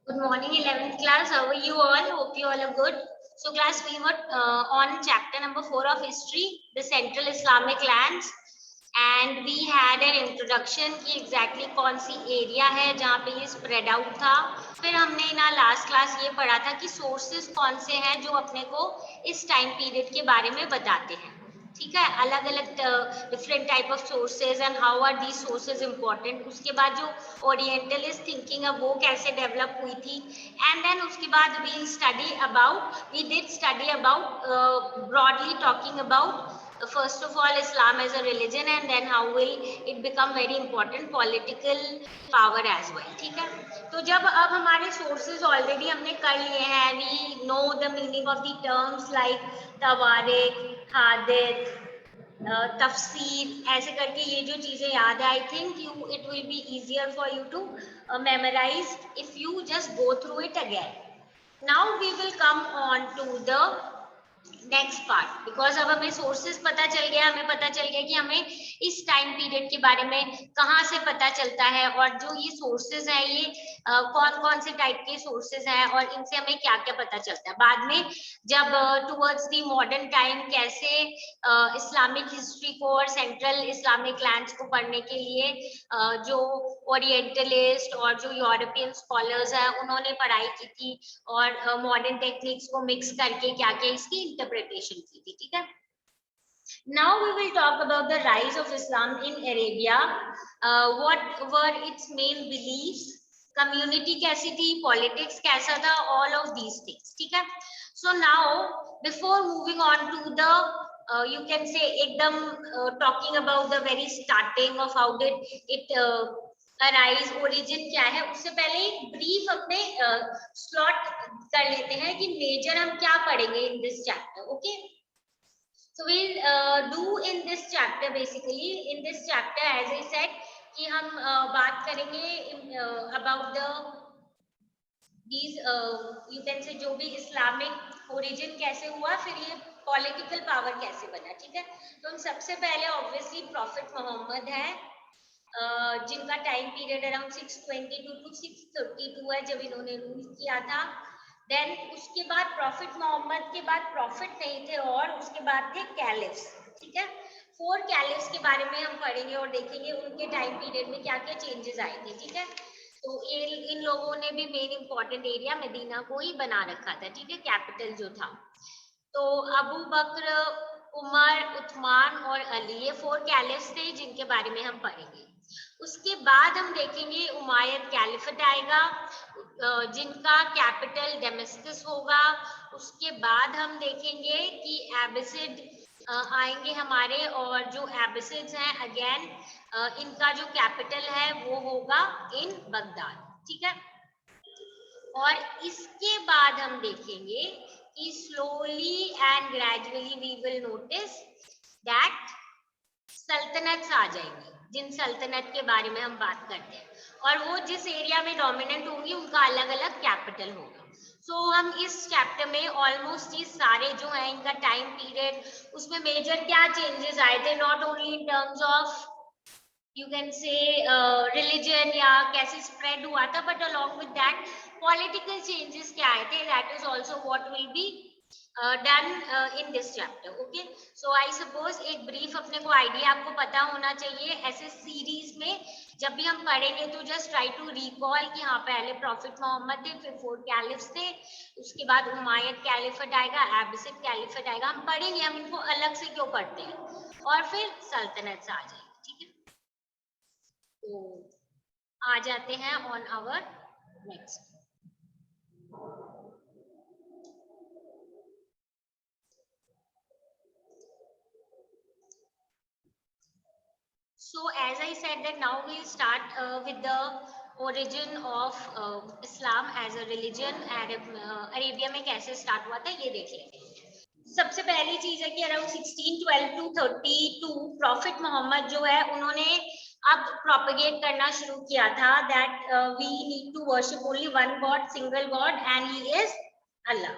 Good morning, 11th class. How are you all? Hope you all are good. So, class, we were on chapter number 4 of history, the Central Islamic lands, and we had an introduction कि exactly कौन सी area है जहाँ पे ये spread out था. फिर हमने ना last class ये पढ़ा था कि sources कौन से हैं जो अपने को इस time period के बारे में बताते हैं. ठीक है, अलग अलग different type of sources and how are these sources important. उसके बाद जो ओरिएंटलिस्ट थिंकिंग है वो कैसे डेवलप हुई थी. एंड देन उसके बाद we did study about broadly talking about first of all Islam as a religion and then how will it become very important political power as well. ठीक है, तो जब अब हमारे sources already हमने कर लिए हैं, we know the meaning of the terms like तवारीख, हादिथ, तफसीर, ऐसे करके ये जो चीजें याद है, I think you it will be easier for you to memorise if you just go through it again. Now we will come on to the next part, because अब हमें सोर्सेज पता चल गया, हमें पता चल गया कि हमें इस टाइम पीरियड के बारे में कहाँ से पता चलता है और जो ये सोर्सेज हैं ये कौन कौन से टाइप के सोर्सेज हैं और इनसे हमें क्या क्या पता चलता है. बाद में जब टुवर्ड्स द मॉडर्न टाइम कैसे इस्लामिक हिस्ट्री को और सेंट्रल इस्लामिक लैंड्स को पढ़ने के लिए जो ओरिएंटलिस्ट और जो यूरोपियन स्कॉलर्स हैं उन्होंने पढ़ाई की थी और मॉडर्न टेक्निक्स को मिक्स करके क्या क्या इसकी इंटरप्रिटेशन की थी. ठीक है, now we will talk about the rise of Islam in Arabia. What were its main beliefs, community कैसी थी, politics कैसा था, all of these things. ठीक है, so now before moving on to the you can say एकदम talking about the very starting of how did it arise, origin क्या है, उससे पहले एक ब्रीफ अपने स्लॉट कर लेते हैं कि मेजर हम क्या पढ़ेंगे in this chapter. Okay, so we'll do in this chapter, basically in this chapter as I said कि हम बात करेंगे about the these you can say जो भी इस्लामिक ओरिजिन कैसे हुआ, फिर ये पॉलिटिकल पावर कैसे बना. ठीक है, तो हम सबसे पहले ऑब्वियसली प्रॉफिट मोहम्मद है जिनका टाइम पीरियड अराउंड 622 to 632 है जब इन्होंने रूल किया था. देन उसके बाद प्रॉफिट मोहम्मद के बाद प्रॉफिट नहीं थे और उसके बाद थे कैलिफ्स. ठीक है, 4 कैलिफ्स के बारे में हम पढ़ेंगे और देखेंगे उनके टाइम पीरियड में क्या क्या चेंजेस आए थे. ठीक है, तो इन लोगों ने भी मेन इंपॉर्टेंट एरिया मदीना को ही बना रखा था. ठीक है, कैपिटल जो था. तो अबू बकर, उमर, उस्मान और अली, ये 4 कैलिफ्स थे जिनके बारे में हम पढ़ेंगे. उसके बाद हम देखेंगे उमायद कैलिफेट आएगा जिनका कैपिटल डेमेस्कस होगा. उसके बाद हम देखेंगे कि एबिसिड आएंगे हमारे और जो एबिसिड्स हैं अगेन इनका जो कैपिटल है वो होगा इन बगदाद. ठीक है, और इसके बाद हम देखेंगे कि slowly and gradually we will notice that सल्तनत आ जाएंगी, जिन सल्तनत के बारे में हम बात करते हैं और वो जिस एरिया में डोमिनेंट होंगी उनका अलग अलग कैपिटल होगा. सो हम इस चैप्टर में ऑलमोस्ट ये सारे जो है इनका टाइम पीरियड, उसमें मेजर क्या चेंजेस आए थे, not only in terms of you can से रिलीजन या कैसे स्प्रेड हुआ था, but along with that political changes क्या आए थे, that is also what will be done in this chapter. Okay, so I suppose एक ब्रीफ अपने को आइडिया आपको पता होना चाहिए. ऐसे सीरीज में जब भी हम पढ़ेंगे तो जस्ट ट्राई टू रिकॉल कि हाँ पहले प्रॉफिट मोहम्मद थे, फिर 4 कैलिफ्स थे, उसके बाद उमायद कैलिफेट आएगा, एबिसिड कैलिफेट आएगा. हम पढ़ेंगे हम इनको अलग से क्यों पढ़ते हैं, और फिर सल्तनत आ जाएगी. ठीक है, तो आ जाते हैं on our next. So as I said that now we'll start with the origin of Islam as a religion. Arabia में कैसे स्टार्ट हुआ था ये देख लेंगे. सबसे पहली चीज है कि अराउंड 1612 to 32 प्रॉफिट मोहम्मद जो है उन्होंने अब प्रोपेगेट करना शुरू किया था that we need to worship only one god, single god, and he is Allah.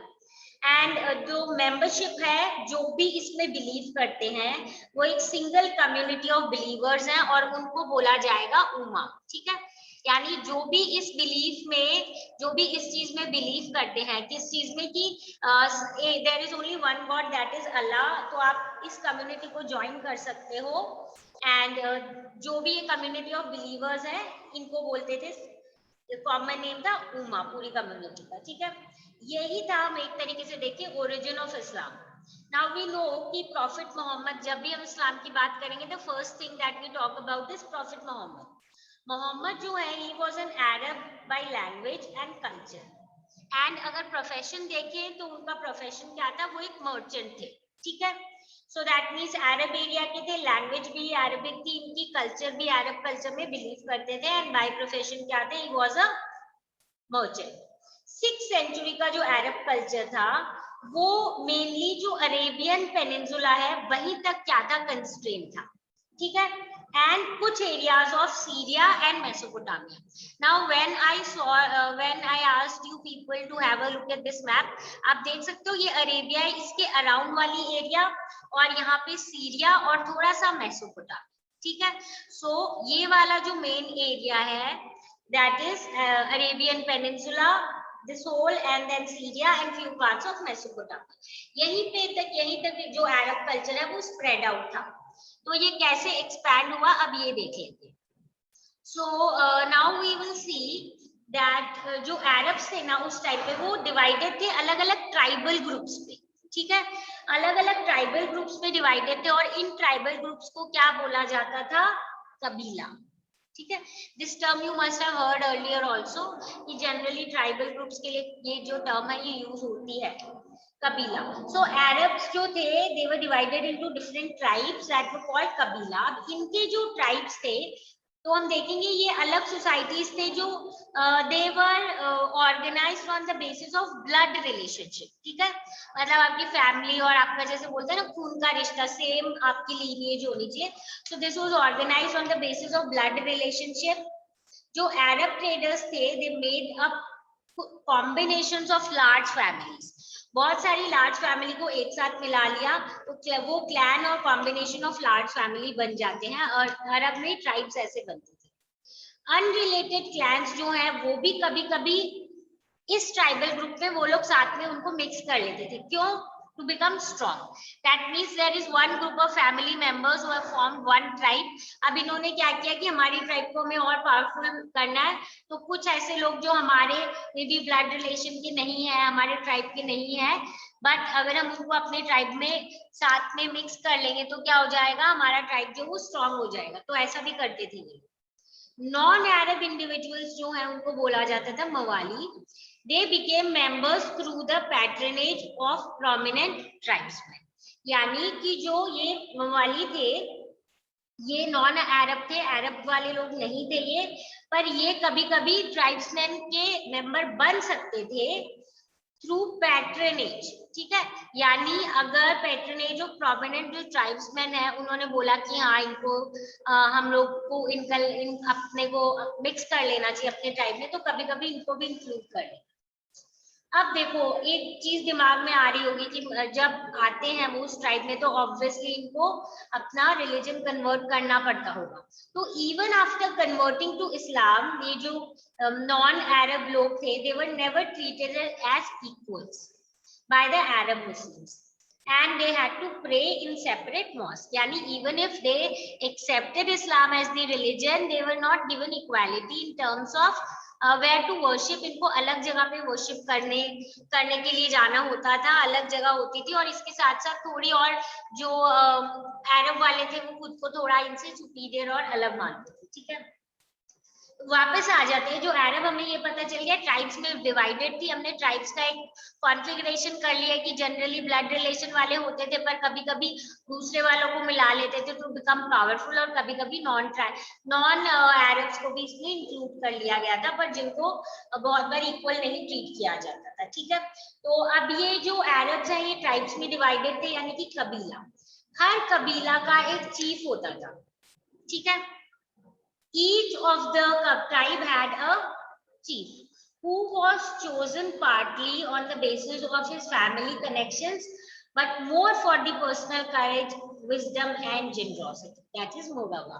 And जो मेंबरशिप है, जो भी इसमें बिलीव करते हैं वो एक सिंगल कम्युनिटी ऑफ बिलीवर्स हैं और उनको बोला जाएगा उम्मा, ठीक है। यानी जो भी इस बिलीफ में, जो भी इस चीज में बिलीव करते हैं, किस चीज में कि there is only one God that is Allah, तो आप इस कम्युनिटी को ज्वाइन कर सकते हो। एंड जो भी ये कम्युनिटी ऑफ बिलीवर्स है इनको बोलते थे, कॉमन नेम था उम्मा पूरी कम्युनिटी का, ठीक है। यही था हम एक तरीके से देखें origin of Islam. Now we know कि प्रॉफिट मोहम्मद, जब भी हम इस्लाम की बात करेंगे the first thing that we talk about is prophet Muhammad. Muhammad जो है he was an Arab by language and culture, and अगर प्रोफेशन देखें तो उनका प्रोफेशन क्या था, वो एक मर्चेंट थे, ठीक है। So that means Arab area के थे, लैंग्वेज भी अरबिक थी इनकी, कल्चर भी अरब कल्चर में बिलीव करते थे, एंड बाय प्रोफेशन क्या थे, he was a merchant. 6th century का जो अरब कल्चर था वो मेनली जो अरेबियन पेनिनसुला है वहीं तक क्या था, कंस्ट्रेन था, ठीक है, एंड कुछ areas of Syria and Mesopotamia. Now when I asked you people to have a look at this map, आप देख सकते हो ये अरेबिया है, इसके अराउंड वाली एरिया, और यहाँ पे सीरिया और थोड़ा सा मेसोपोटामिया, ठीक है। सो ये वाला जो मेन एरिया है that is Arabian Peninsula, this whole, and then Syria and few parts of Mesopotamia. यहीं तक जो अरब कल्चर है वो स्प्रेड आउट था। तो ये कैसे एक्सपैंड हुआ अब ये देख लेते हैं। So now we will see that जो अरब्स थे ना उस टाइम पे वो डिवाइडेड थे अलग अलग ट्राइबल ग्रुप्स पे, ठीक है, अलग अलग ट्राइबल ग्रुप्स में डिवाइडेड थे, और इन ट्राइबल ग्रुप्स को क्या बोला जाता था, कबीला, ठीक है। This term you must have heard earlier also कि जनरली ट्राइबल ग्रुप्स के लिए ये जो टर्म है ये यूज होती है, कबीला। सो अरब्स जो थे they were divided into different tribes that were called कबीला। अब इनके जो ट्राइब्स थे तो हम देखेंगे ये अलग सोसाइटीज थे जो they were organised on the basis of blood relationship, ठीक है, मतलब आपकी फैमिली और आपका जैसे बोलते हैं ना खून का रिश्ता, सेम आपकी लीनिएज होनी चाहिए। So this was organised on the basis of blood relationship. जो अरब ट्रेडर्स थे they made up combinations of large families, बहुत सारी लार्ज फैमिली को एक साथ मिला लिया तो वो क्लैन और कॉम्बिनेशन ऑफ लार्ज फैमिली बन जाते हैं, और अरब में ट्राइब्स ऐसे बनते थे। अनरिलेटेड क्लैंस जो है वो भी कभी कभी इस ट्राइबल ग्रुप में वो लोग साथ में उनको मिक्स कर लेते थे, क्यों, to become strong. That means there is one group of family members who have formed one tribe. अब इन्होंने क्या किया कि हमारी ट्राइब को हमें और पावरफुल करना है, तो कुछ ऐसे लोग जो हमारे मे बी ब्लड रिलेशन के नहीं है, हमारे ट्राइब के नहीं है, बट अगर हम उनको अपने ट्राइब में साथ में मिक्स कर लेंगे तो क्या हो जाएगा, हमारा ट्राइब जो वो स्ट्रॉन्ग हो जाएगा। तो ऐसा भी करते थे ये। नॉन अरब इंडिविजुअल्स जो है उनको बोला जाता था मवाली। They became members through the patronage of prominent tribesmen. यानी कि जो ये मवाली थे ये नॉन अरब थे, अरब वाले लोग नहीं थे ये, पर ये कभी कभी ट्राइब्समैन के मेंबर बन सकते थे थ्रू पैट्रनेज, ठीक है। यानी अगर पैट्रनेज ऑफ प्रोमिनेंट जो ट्राइब्समैन है उन्होंने बोला कि हाँ इनको हम लोग को इन अपने को मिक्स कर लेना चाहिए अपने ट्राइब में, तो कभी कभी इनको भी इंक्लूड कर लेना। अब देखो एक चीज दिमाग में आ रही होगी कि जब आते हैं वो उस ट्राइब में तो ऑब्वियसली इनको अपना रिलीजन कन्वर्ट करना पड़ता होगा। तो even after converting to Islam ये जो नॉन अरब लोग थे they were never treated as equals by the Arab Muslims and they had to pray in separate mosques. Yani even if they accepted Islam as the religion, they were not given equality in terms of where to worship. इनको अलग जगह पे worship करने के लिए जाना होता था, अलग जगह होती थी, और इसके साथ साथ थोड़ी और जो अरब वाले थे वो खुद को थोड़ा इनसे सुपीरियर और अलग मानते थे, ठीक है। वापस आ जाते हैं, जो अरब हमें ये पता चल गया ट्राइब्स में डिवाइडेड थी, हमने ट्राइब्स का एक कॉन्फ़िगरेशन कर लिया कि जनरली ब्लड रिलेशन वाले होते थे पर कभी कभी दूसरे वालों को मिला लेते थे टू बिकम पावरफुल, और कभी कभी नॉन अरब्स को भी इसमें इंक्लूड कर लिया गया था, पर जिनको बहुत बार इक्वल नहीं ट्रीट किया जाता था, ठीक है। तो अब ये जो अरब्स हैं ये ट्राइब्स में डिवाइडेड थे, यानी कि कबीला, हर कबीला का एक चीफ होता था, ठीक है। Each of the tribe had a chief who was chosen partly on the basis of his family connections, but more for the personal courage, wisdom and generosity. That is Morawa.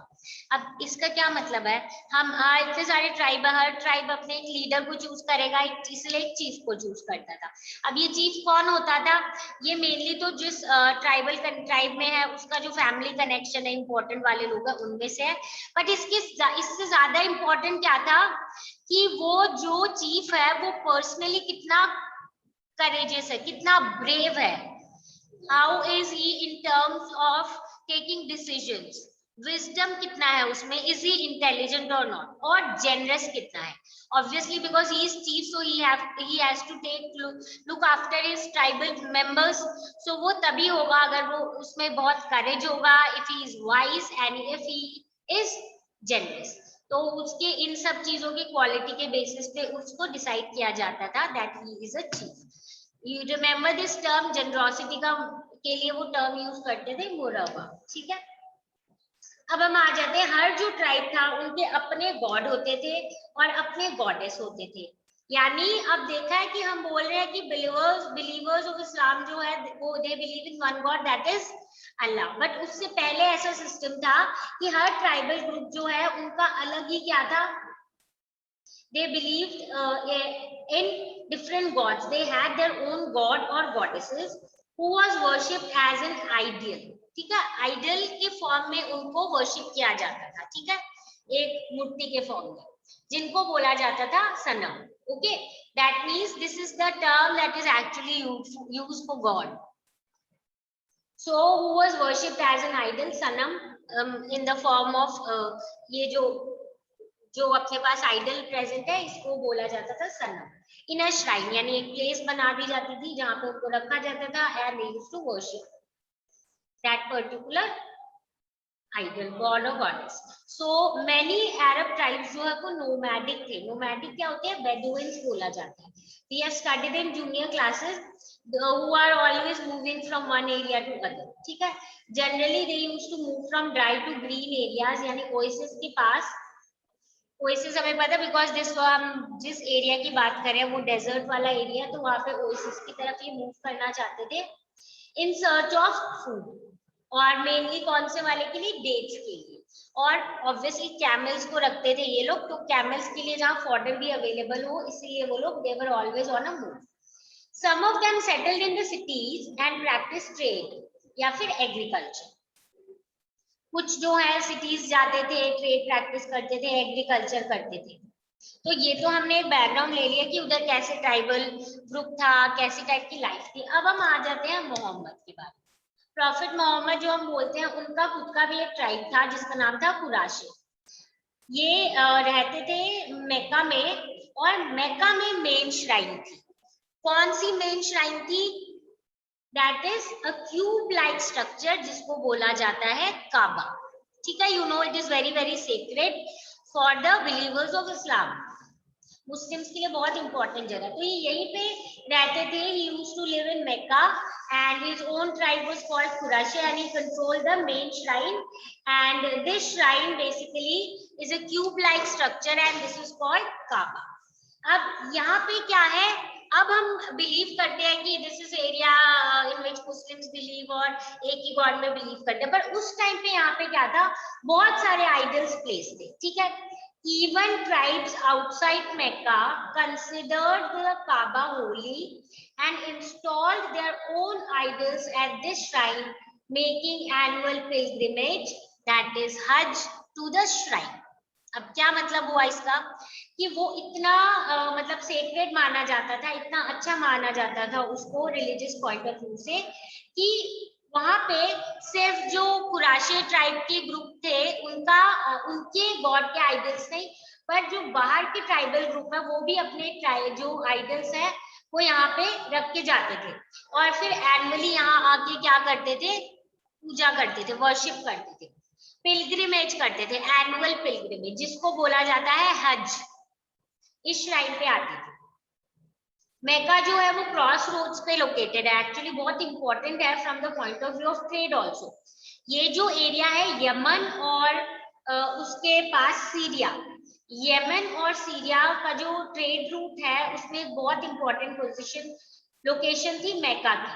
अब इसका क्या मतलब है? हम इतने सारे ट्राइब, हर tribe अपने एक लीडर को चूज करेगा, इसलिए एक चीफ को चूज करता था. अब ये चीफ कौन होता था? ये मेनली तो जिस ट्राइब में है उसका जो फैमिली कनेक्शन है, इंपॉर्टेंट वाले लोग हैं उनमें से है. बट इससे ज्यादा इंपॉर्टेंट क्या था कि वो जो चीफ है वो पर्सनली कितना करेजियस है, कितना ब्रेव है. How is he in terms of taking decisions, wisdom कितना है उसमें, इज ही इंटेलिजेंट और नॉट, और जेनरस कितना है. Obviously because he is chief, so he has to take look after his tribal members. so वो तभी होगा अगर वो उसमें बहुत करेज होगा, if he is wise and if he is generous. तो उसके इन सब चीजों की क्वालिटी के बेसिस पे उसको डिसाइड किया जाता था that he is a chief. You remember this term, generosity का के लिए वो टर्म यूज करते थे मोरावा. ठीक है, अब हम आ जाते हैं, हर जो ट्राइब था उनके अपने गॉड होते थे और अपने गॉडेस होते थे. यानी अब देखा है कि हम बोल रहे हैं कि बिलीवर्स ऑफ इस्लाम जो है वो they believe in one God that is Allah. But उससे पहले ऐसा सिस्टम था कि हर ट्राइबल ग्रुप जो है उनका अलग ही क्या था, they believed in different gods. They had their own god or goddesses who was worshipped as an ideal. ठीक है, आइडल के फॉर्म में उनको वर्शिप किया जाता था. ठीक है, एक मूर्ति के फॉर्म में जिनको बोला जाता था सनम. Okay, that means this is the term that is actually used for God. So who was worshipped as an idol, sanam, in the form of ये जो अपने पास आइडल प्रेजेंट है इसको बोला जाता था सनम. इन अ श्राइन, यानी एक प्लेस बना दी जाती थी जहां पे उनको रखा जाता था and they used to worship that particular idol, god और goddess. So many Arab tribes जो है वो नोमैडिक थे. नोमैडिक क्या होते हैं? बेडुइन्स बोला जाता है. We have studied in junior classes who are always moving from one area to other. ठीक है, generally they used to move from dry to green areas, यानी ओएसिस के पास. ओएसिस हमें पता बिकॉज हम जिस एरिया की बात कर रहे हैं वो डेजर्ट वाला एरिया, तो वहां पे ओएसिस की तरफ ये मूव करना चाहते थे इन सर्च ऑफ फूड. और मेनली कौन से वाले के लिए? डेट्स के लिए. और ऑब्वियसली कैमल्स को रखते थे ये लोग, तो कैमल्स के लिए जहाँ फॉडर भी अवेलेबल हो, इसलिए वो लोग they were always on a move. Some of them settled in the cities and practice trade या फिर एग्रीकल्चर. कुछ जो है सिटीज जाते थे, ट्रेड प्रैक्टिस करते थे, एग्रीकल्चर करते थे. तो ये तो हमने एक बैकग्राउंड ले लिया कि उधर कैसे ट्राइबल ग्रुप था, कैसी टाइप की लाइफ थी. अब हम आ जाते हैं मोहम्मद के बारे में. प्रॉफिट मोहम्मद जो हम बोलते हैं, उनका खुद का भी एक ट्राइब था जिसका नाम था कुराशी. ये रहते थे मेका में, और मेका में मेन श्राइन थी. कौन सी मेन श्राइन थी? That is a cube like structure जिसको बोला जाता है काबा. ठीक है, you know it is very very sacred for the believers of Islam. Muslims के लिए बहुत इंपॉर्टेंट जगह. तो ये यहीं पे रहते थे. He used to live in Mecca and his own tribe was called Quraysh and he controlled the main shrine, and this shrine basically is a cube like structure and this is called Kaaba. अब यहाँ पे क्या है, अब हम believe करते हैं कि this is area in which Muslims believe और एक ही गॉड में बिलीव करते हैं. पर उस टाइम पे यहाँ पे क्या था, बहुत सारे आइडल्स प्लेस थे. ठीक है, even tribes outside Mecca considered the Kaaba holy and installed their own idols at this shrine, making annual pilgrimage, that is Hajj, to the shrine. अब क्या मतलब हुआ इसका कि वो इतना मतलब सेक्रेड माना जाता था, इतना अच्छा माना जाता था उसको रिलीजियस पॉइंट ऑफ व्यू से, कि वहां पे सिर्फ जो कुराशी ट्राइब के ग्रुप थे उनके गॉड के आइडल्स नहीं, पर जो बाहर के ट्राइबल ग्रुप है वो भी अपने जो आइडल्स है वो यहाँ पे रख के जाते थे और फिर एनुअली यहाँ आके क्या करते थे, पूजा करते थे, वर्शिप करते थे, पिलग्रिमेज करते थे, एनुअल पिलग्रिमेज जिसको बोला जाता है हज. इस श्राइन पे आते थे. मेका जो है वो क्रॉस रोड्स पे लोकेटेड है, एक्चुअली बहुत इंपॉर्टेंट है from the point of view of trade also. ये जो एरिया है यमन और उसके पास सीरिया, यमन और सीरिया का जो ट्रेड रूट है उसमें बहुत इंपॉर्टेंट लोकेशन थी मैका की,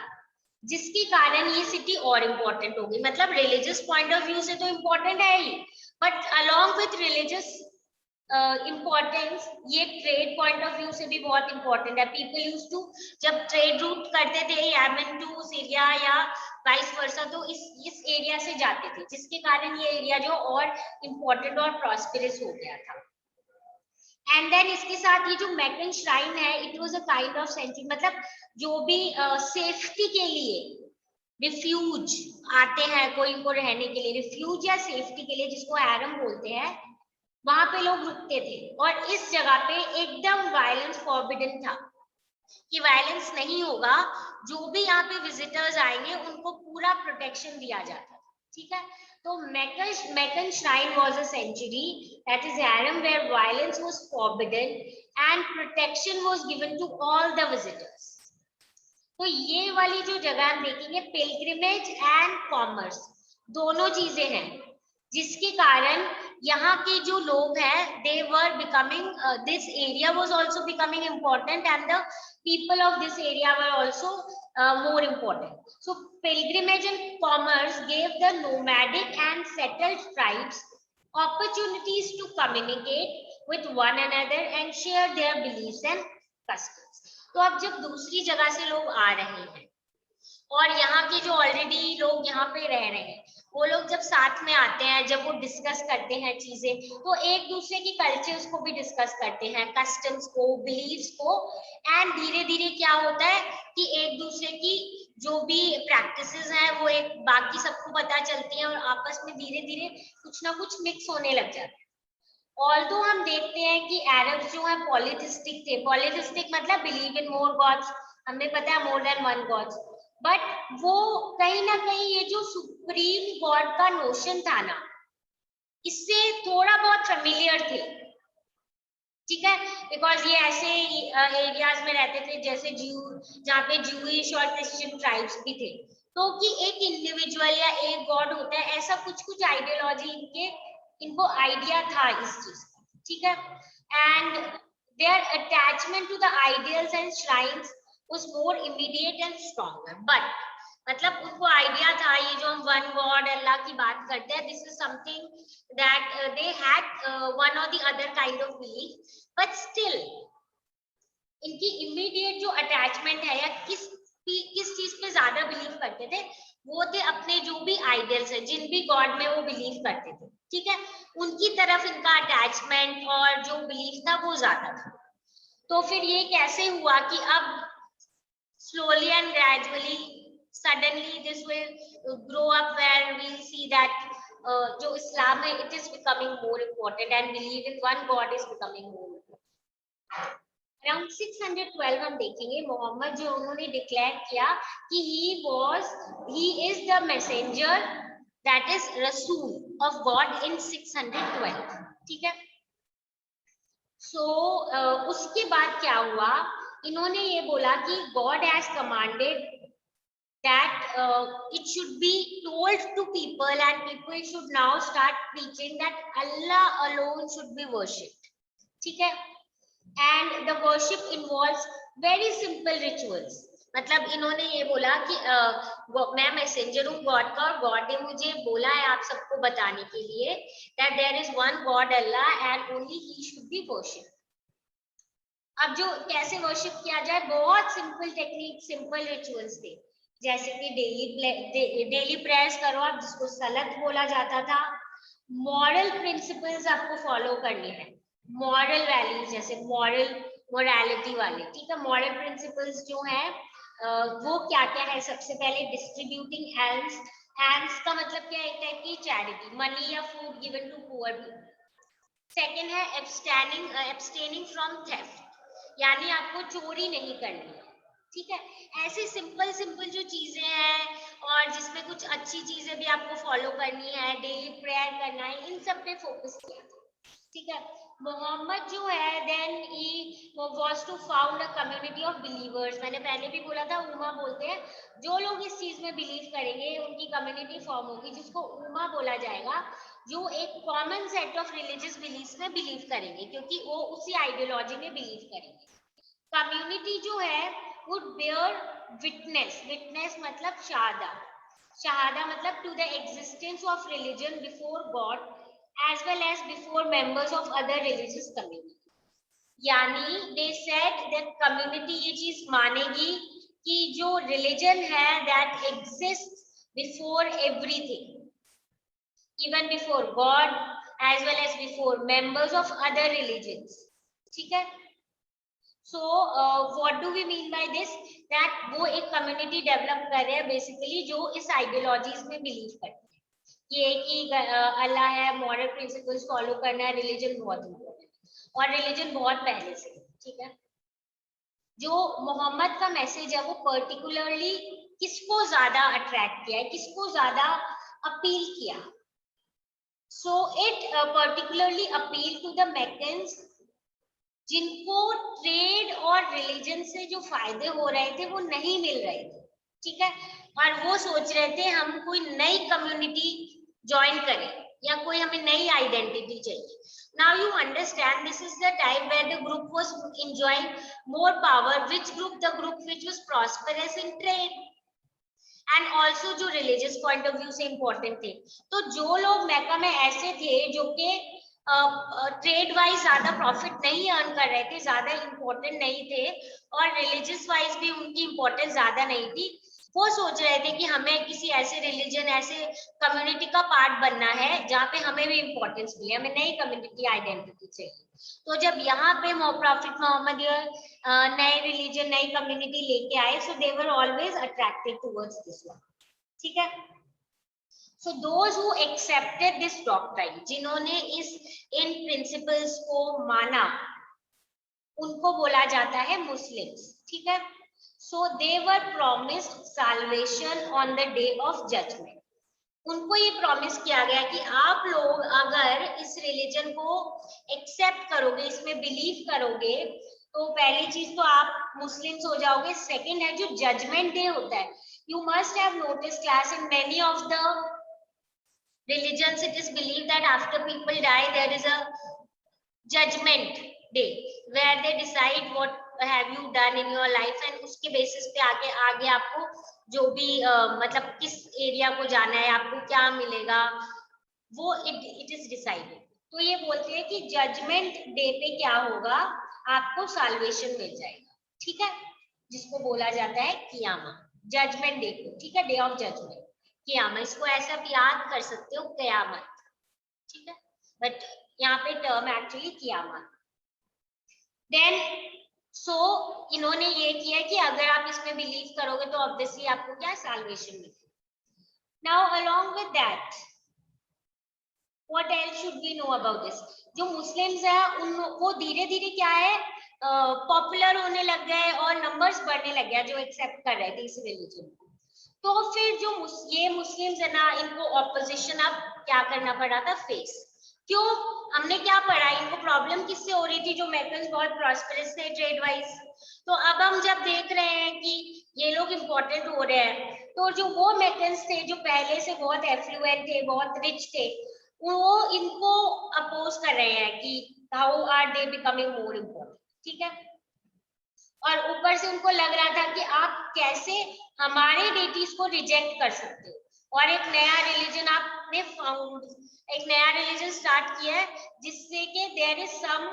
जिसके कारण ये सिटी और इम्पोर्टेंट हो गई। मतलब रिलीजियस पॉइंट ऑफ व्यू से तो इम्पोर्टेंट है ही, but along with religious importance ये ट्रेड पॉइंट ऑफ व्यू से भी बहुत इंपॉर्टेंट है। पीपल यूज टू जब ट्रेड रूट करते थे यमन टू सीरिया या वाइस वर्सा, तो इस एरिया से जाते थे, जिसके कारण ये एरिया जो और इम्पोर्टेंट और प्रॉस्पेरस हो गया था। एंड देन इसके साथ ये जो मैकन श्राइन है, it was a kind of century, मतलब जो भी सेफ्टी के लिए रिफ्यूज आते हैं कोई को रहने के लिए, रिफ्यूज या सेफ्टी के लिए जिसको हैरम बोलते हैं, वहां पे लोग रुकते थे। और इस जगह पे एकदम वायलेंस फॉरबिडन था कि वायलेंस नहीं होगा, जो भी यहाँ पे विजिटर्स आएंगे उनको पूरा प्रोटेक्शन दिया जाता था। ठीक है, तो Meccan shrine was a sanctuary, that is harem, where violence was forbidden and protection was given to all the visitors. तो ये वाली जो जगह हम देखेंगे, पिलग्रिमेज एंड कॉमर्स दोनों चीजें हैं, जिसके कारण यहाँ के जो लोग हैं they were becoming, this area was also becoming important and the people of this area were also more important. So pilgrimage and commerce gave the nomadic and settled tribes opportunities to communicate with one another and share their beliefs and customs. तो अब जब दूसरी जगह से लोग आ रहे हैं और यहाँ के जो ऑलरेडी लोग यहाँ पे रह रहे हैं, वो लोग जब साथ में आते हैं, जब वो डिस्कस करते हैं चीजें, तो एक दूसरे की कल्चर्स को भी डिस्कस करते हैं, कस्टम्स को, बिलीव्स को, एंड धीरे धीरे क्या होता है कि एक दूसरे की जो भी प्रैक्टिसेस हैं वो एक बाकी सबको पता चलती है और आपस में धीरे धीरे कुछ ना कुछ मिक्स होने लग जाता है। ऑल्दो हम देखते हैं कि अरब्स जो है पॉलिथिस्टिक थे, पॉलिथिस्टिक मतलब बिलीव इन मोर गॉड्स, हमें पता है more than one gods, but वो कहीं ना कहीं ये जो सुप्रीम गॉड का नोशन था ना, इससे थोड़ा बहुत फेमिलियर थे। ठीक है, बिकॉज ये ऐसे एरियाज में रहते थे जैसे जहाँ पे ज्यूइश और क्रिश्चियन ट्राइब्स भी थे, तो कि एक इंडिविजुअल या एक गॉड होता है, ऐसा कुछ आइडियोलॉजी इनको आइडिया था इस चीज का। ठीक है, and their attachment to the ideals and shrines was more immediate and stronger, but मतलब उनको आइडिया था, ये जो हम वन गॉड अल्लाह की बात करते हैं, this is something that they had one और the other kind of belief, but still इनकी इमीडिएट जो अटैचमेंट है या किस चीज पे ज्यादा बिलीव करते थे, वो थे अपने जो भी आइडियल्स है, जिन भी गॉड में वो बिलीव करते थे। ठीक है, उनकी तरफ इनका अटैचमेंट और जो बिलीफ था वो ज्यादा था। तो फिर ये कैसे हुआ कि अब slowly and gradually suddenly this will grow up where we'll see that जो इस्लाम है it is becoming more important and believe in one God is becoming more important. Around 612 हम देखेंगे मोहम्मद जो उन्होंने डिक्लेयर किया कि he is the messenger, that is Rasul of God in 612. ठीक है, so उसके बाद क्या हुआ, इन्होंने ये बोला कि God has commanded that it should be told to people and people should now start preaching that Allah alone should be worshipped. ठीक है, and the worship involves very simple rituals. मतलब इन्होंने ये बोला कि मैं मैसेंजर हूँ गॉड का और गॉड ने मुझे बोला है आप सबको बताने के लिए that there is one God Allah and only he should be worshipped. अब जो कैसे वर्शिप किया जाए, बहुत सिंपल टेक्निक, सिंपल रिचुअल्स थे, जैसे कि डेली प्रेयर्स करो आप, जिसको सलत बोला जाता था। मॉरल प्रिंसिपल्स आपको फॉलो करने हैं, मॉरल वैल्यूज जैसे मोरालिटी वाले। ठीक है, मॉरल प्रिंसिपल्स जो है वो क्या क्या है, सबसे पहले डिस्ट्रीब्यूटिंग एल्म्स, एल्म्स का मतलब क्या है कि चैरिटी, मनी या food given to poor people. Second है एब्सटेनिंग फ्रॉम थेफ्ट, यानी आपको चोरी नहीं करनी है। ठीक है, ऐसे सिंपल सिंपल जो चीजें हैं और जिसमें कुछ अच्छी चीजें भी आपको फॉलो करनी है, डेली प्रेयर करना है, इन सब पे फोकस किया। ठीक है, मोहम्मद जो है then he was to found a community of believers. मैंने पहले भी बोला था, उमा बोलते हैं, जो लोग इस चीज में बिलीव करेंगे उनकी कम्युनिटी फॉर्म होगी, जिसको उमा बोला जाएगा, जो एक common set of religious belief में बिलीव करेंगे, क्योंकि वो उसी आइडियोलॉजी में बिलीव करेंगे। कम्युनिटी जो है वुड बेयर विटनेस, विटनेस मतलब शहादा, शहादा मतलब to the existence of religion before god as well as before members of other religious community. यानी दे सेड दैट कम्युनिटी ये चीज मानेगी कि जो रिलीजन है that exist before everything, even before God as well as before members of other religions. ठीक है? So what do we mean by this? That वो एक community develop कर रहे हैं basically जो इस ideologies में believe करते हैं। ये कि अल्लाह है, moral principles follow करना है, religion बहुत important है और religion बहुत पहले से, ठीक है? जो मोहम्मद का मैसेज है वो particularly किसको ज्यादा अट्रैक्ट किया है, किसको ज्यादा अपील किया? So it particularly appealed to the Meccans, जिनको ट्रेड और रिलीजन से जो फायदे हो रहे थे वो नहीं मिल रहे थे, ठीक है? और वो सोच रहे थे हम कोई नई कम्युनिटी ज्वाइन करें या कोई हमें नई आइडेंटिटी चाहिए। Now you understand this is the time where the group was enjoying more power. Which group? The group which was prosperous in trade. And also जो रिलीजियस पॉइंट ऑफ व्यू से important थे। तो जो लोग मैका में ऐसे थे जो कि ट्रेड वाइज ज्यादा प्रॉफिट नहीं अर्न कर रहे थे, ज्यादा इंपॉर्टेंट नहीं थे और रिलीजियस वाइज भी उनकी इंपॉर्टेंस ज्यादा नहीं थी, वो सोच रहे थे कि हमें किसी ऐसे रिलीजन, ऐसे कम्युनिटी का पार्ट बनना है जहाँ पे हमें भी इंपॉर्टेंस मिले, हमें नई कम्युनिटी आइडेंटिटी चाहिए। तो जब यहाँ पे प्रॉफिट मोहम्मद नए रिलीजन, नई कम्युनिटी लेके आए, so they were always attracted towards this one, ठीक है? So those who accepted this doctrine, जिन्होंने इन प्रिंसिपल्स को माना, उनको बोला जाता है मुस्लिम्स, ठीक है? So they were promised salvation on the day of judgement. उनको ये प्रॉमिस किया गया कि आप लोग अगर इस रिलीजन को एक्सेप्ट करोगे, इसमें बिलीव करोगे, तो पहली चीज तो आप मुस्लिम्स हो जाओगे। सेकंड है जो जजमेंट डे होता है, you must have notice class in many of the religions it is believed that after people die there is a judgment day where they decide what have you done in your life and उसके basis पे आगे आपको जो भी मतलब किस area को जाना है, आपको क्या मिलेगा, वो इट इज डिसाइडेड। तो ये बोलते हैं कि जजमेंट डे पे क्या होगा, आपको साल्वेशन मिल जाएगा, ठीक है? जिसको बोला जाता है कियामा, जजमेंट डे को, ठीक है? डे ऑफ जजमेंट, कियामा, इसको ऐसा भी याद कर सकते हो, कयामत, ठीक है? बट यहाँ पे टर्म एक्चुअली कियामत। देन सो इन्होंने ये किया कि अगर आप इसमें बिलीव करोगे तो ऑब्वियसली आपको क्या साल्वेशन मिलेगी। Now along with that what else should we know about this? जो मुस्लिम्स है उन वो धीरे धीरे क्या है पॉपुलर होने लग गए और नंबर्स बढ़ने लग गया जो एक्सेप्ट कर रहे थे इस रिलीजन को। तो फिर जो ये मुस्लिम्स है ना, इनको ऑपोजिशन अब क्या करना पड़ा था, फेस। क्यों? हमने क्या पढ़ा, इनको प्रॉब्लम किससे हो रही थी? जो मैकन्स बहुत प्रॉस्परस थे ट्रेड वाइज। तो अब हम जब देख रहे हैं कि ये लोग इंपॉर्टेंट हो रहे हैं, तो जो वो मैकन्स थे जो पहले से बहुत एफ्लुएंट थे, बहुत रिच थे, वो इनको अपोज कर रहे हैं कि how are they becoming more important, ठीक है? और ऊपर से उनको लग रहा था कि आप कैसे हमारे डेटीज को रिजेक्ट कर सकते हो और एक नया रिलीजन आपने फाउंड, एक नया रिलीजन स्टार्ट किया है जिससे कि देयर इज सम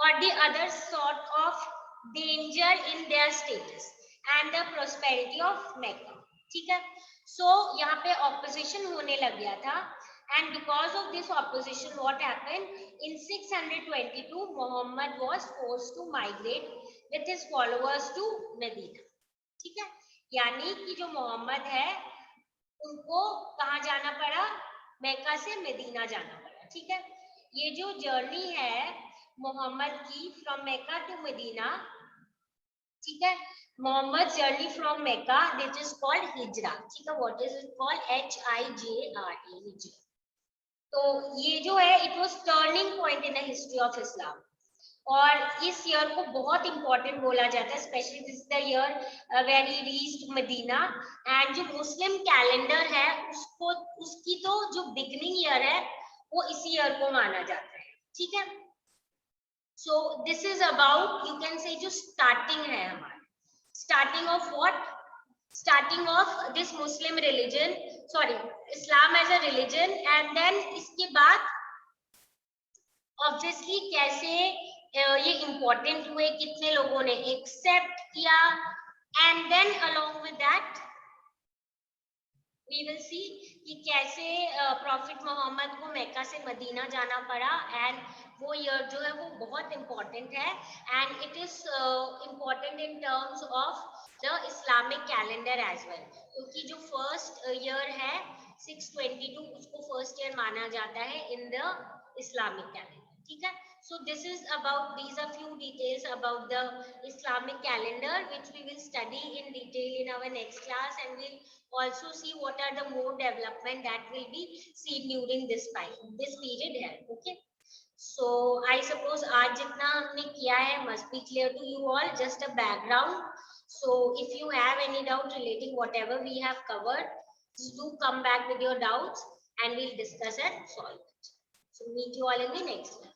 और the other sort of danger in their status and the prosperity of Mecca, ठीक है? सो यहाँ पे ऑपोजिशन होने लग गया था and because of this opposition what happened in 622 Muhammad was forced to migrate with his followers to Medina, ठीक है? यानी कि जो मोहम्मद है उनको कहाँ जाना पड़ा, मक्का से मदीना जाना पड़ा, ठीक है? ये जो जर्नी है मोहम्मद की फ्रॉम मक्का टू मदीना, ठीक है? Mohammed journey from Mecca, this is called Hijra, ठीक है? What is it called? HIJRA, Hijra. तो ये जो है it was turning point in the history of Islam और इस ईयर को बहुत इंपॉर्टेंट बोला जाता है, specially this the year where he reached Medina. And जो मुस्लिम कैलेंडर है उसको, उसकी तो जो बिगनिंग ईयर है वो इसी ईयर को माना जाता है, ठीक है। So this is about, you can say जो स्टार्टिंग है हमारा, starting of what, starting of this Muslim religion, sorry Islam as a religion, and then इसके बाद ऑब्वियसली कैसे ये इंपॉर्टेंट हुए, कितने लोगों ने एक्सेप्ट किया, and then along with that we will see कि कैसे प्रॉफिट मोहम्मद को मक्का से मदीना जाना पड़ा, एंड वो ईयर जो है वो बहुत इंपॉर्टेंट है, and it is important in terms of the Islamic calendar as well, क्योंकि जो फर्स्ट ईयर है 622 उसको फर्स्ट ईयर माना जाता है इन द इस्लामिक कैलेंडर, ठीक है। So this is about, these are few details about the Islamic calendar which we will study in detail in our next class, and we'll also see what are the more development that will be seen during this period है, okay. So I suppose आज जितना हमने किया है must be clear to you all, just a background. So if you have any doubt relating whatever we have covered, do come back with your doubts and we'll discuss and solve it. So meet you all in the next class.